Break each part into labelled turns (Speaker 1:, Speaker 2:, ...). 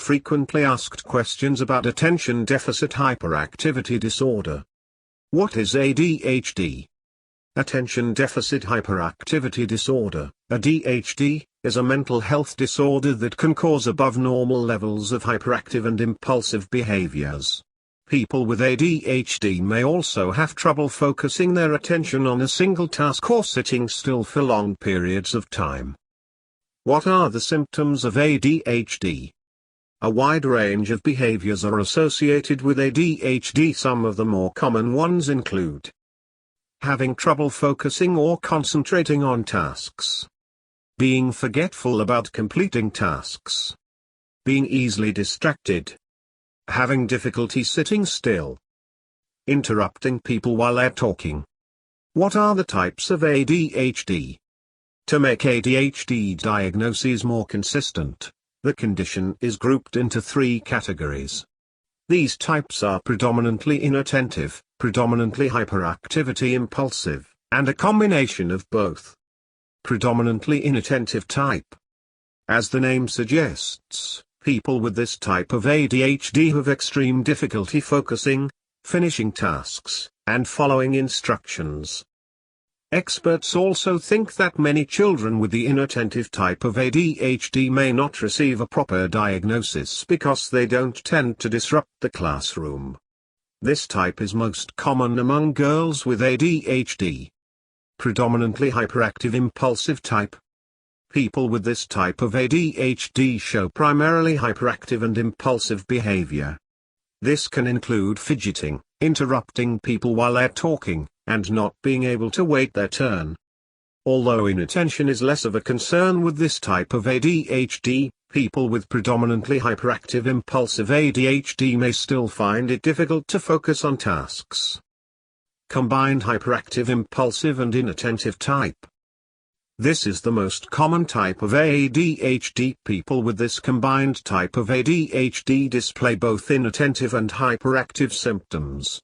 Speaker 1: frequently asked questions about attention deficit hyperactivity disorder. What is ADHD? Attention deficit hyperactivity disorder, ADHD, is a mental health disorder that can cause above normal levels of hyperactive and impulsive behaviors. People with ADHD may also have trouble focusing their attention on a single task or sitting still for long periods of time. What are the symptoms of ADHD? A wide range of behaviors are associated with ADHD. Some of the more common ones include having trouble focusing or concentrating on tasks, being forgetful about completing tasks, being easily distracted, having difficulty sitting still, interrupting people while they're talking. What are the types of ADHD? To make ADHD diagnoses more consistent, the condition is grouped into 3 categories. These types are predominantly inattentive, predominantly hyperactivity impulsive, and a combination of both. Predominantly inattentive type. As the name suggests, people with this type of ADHD have extreme difficulty focusing, finishing tasks, and following instructions. Experts also think that many children with the inattentive type of ADHD may not receive a proper diagnosis because they don't tend to disrupt the classroom. This type is most common among girls with ADHD. Predominantly hyperactive impulsive type. People with this type of ADHD show primarily hyperactive and impulsive behavior. This can include fidgeting, interrupting people while they're talking, and not being able to wait their turn. Although inattention is less of a concern with this type of ADHD, people with predominantly hyperactive impulsive ADHD may still find it difficult to focus on tasks. Combined hyperactive impulsive and inattentive type. This is the most common type of ADHD. People with this combined type of ADHD display both inattentive and hyperactive symptoms.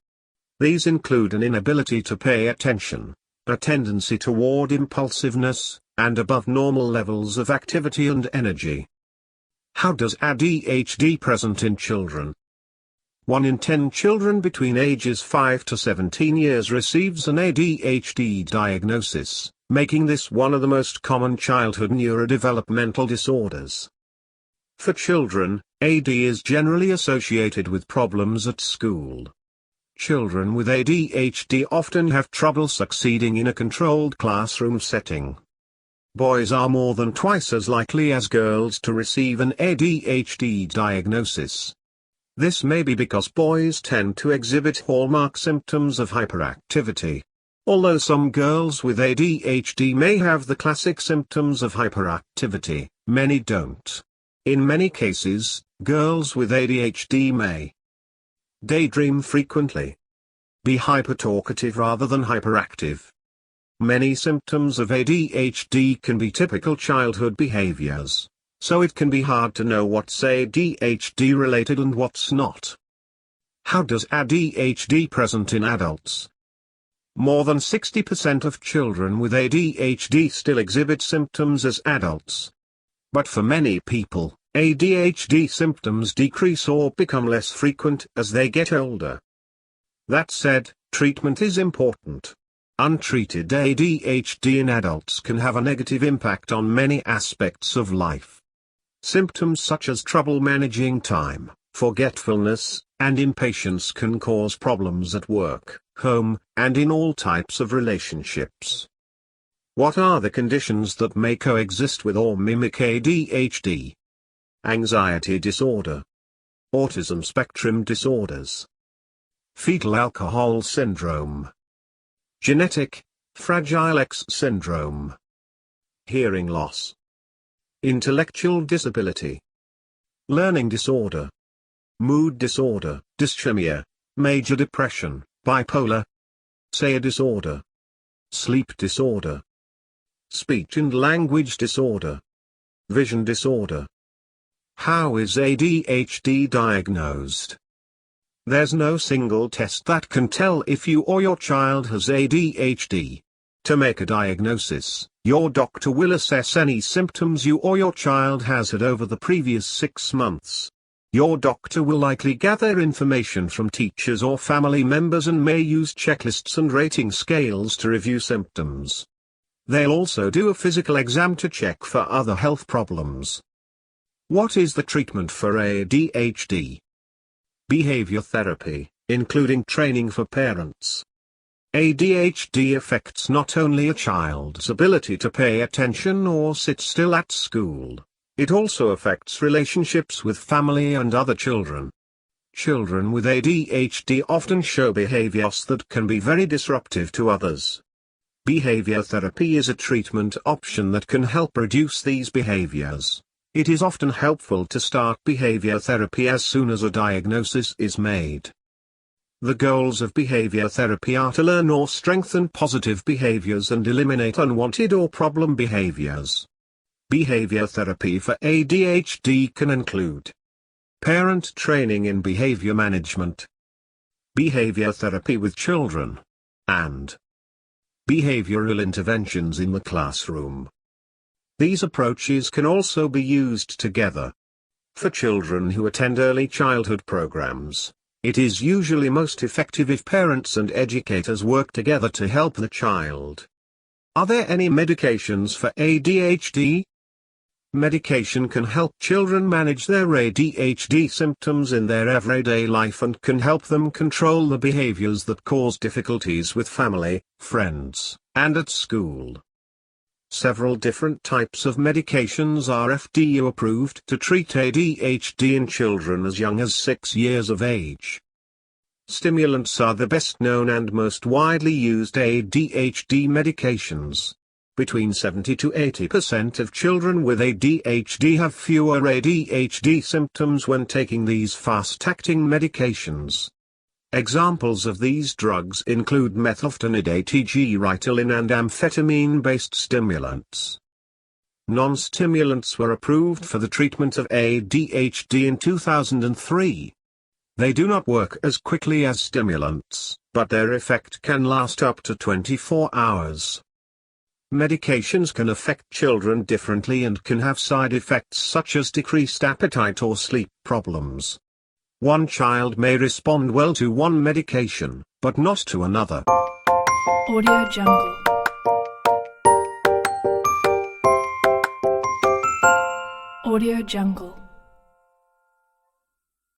Speaker 1: These include an inability to pay attention, a tendency toward impulsiveness, and above normal levels of activity and energy. How does ADHD present in children? 1 in 10 children between ages 5 to 17 years receives an ADHD diagnosis, making this one of the most common childhood neurodevelopmental disorders. For children, AD is generally associated with problems at school. Children with ADHD often have trouble succeeding in a controlled classroom setting. Boys are more than twice as likely as girls to receive an ADHD diagnosis. This may be because boys tend to exhibit hallmark symptoms of hyperactivity. Although some girls with ADHD may have the classic symptoms of hyperactivity, many don't. In many cases, girls with ADHD may daydream frequently, be hypertalkative rather than hyperactive. Many symptoms of ADHD can be typical childhood behaviors, so it can be hard to know what's ADHD related and what's not. How does ADHD present in adults? More than 60% of children with ADHD still exhibit symptoms as adults. But for many people, ADHD symptoms decrease or become less frequent as they get older. That said, treatment is important. Untreated ADHD in adults can have a negative impact on many aspects of life. Symptoms such as trouble managing time, forgetfulness, and impatience can cause problems at work, home, and in all types of relationships. What are the conditions that may coexist with or mimic ADHD? Anxiety disorder, autism spectrum disorders, fetal alcohol syndrome, genetic, Fragile X syndrome, hearing loss, intellectual disability, learning disorder, mood disorder, dysthymia, major depression, bipolar, SAIA disorder, sleep disorder, speech and language disorder, vision disorder. How is ADHD diagnosed? There's no single test that can tell if you or your child has ADHD. To make a diagnosis, your doctor will assess any symptoms you or your child has had over the previous 6 months. Your doctor will likely gather information from teachers or family members and may use checklists and rating scales to review symptoms. They'll also do a physical exam to check for other health problems. What is the treatment for ADHD? Behavior therapy, including training for parents. ADHD affects not only a child's ability to pay attention or sit still at school, it also affects relationships with family and other children. Children with ADHD often show behaviors that can be very disruptive to others. Behavior therapy is a treatment option that can help reduce these behaviors. It is often helpful to start behavior therapy as soon as a diagnosis is made. The goals of behavior therapy are to learn or strengthen positive behaviors and eliminate unwanted or problem behaviors. Behavior therapy for ADHD can include parent training in behavior management, behavior therapy with children, and behavioral interventions in the classroom. These approaches can also be used together. For children who attend early childhood programs, it is usually most effective if parents and educators work together to help the child. Are there any medications for ADHD? Medication can help children manage their ADHD symptoms in their everyday life and can help them control the behaviors that cause difficulties with family, friends, and at school. Several different types of medications are FDA approved to treat ADHD in children as young as 6 years of age. Stimulants are the best known and most widely used ADHD medications. Between 70 to 80% of children with ADHD have fewer ADHD symptoms when taking these fast-acting medications. Examples of these drugs include methylphenidate, Ritalin, and amphetamine-based stimulants. Non-stimulants were approved for the treatment of ADHD in 2003. They do not work as quickly as stimulants, but their effect can last up to 24 hours. Medications can affect children differently and can have side effects such as decreased appetite or sleep problems. One child may respond well to one medication, but not to another.
Speaker 2: Audio Jungle. Audio Jungle.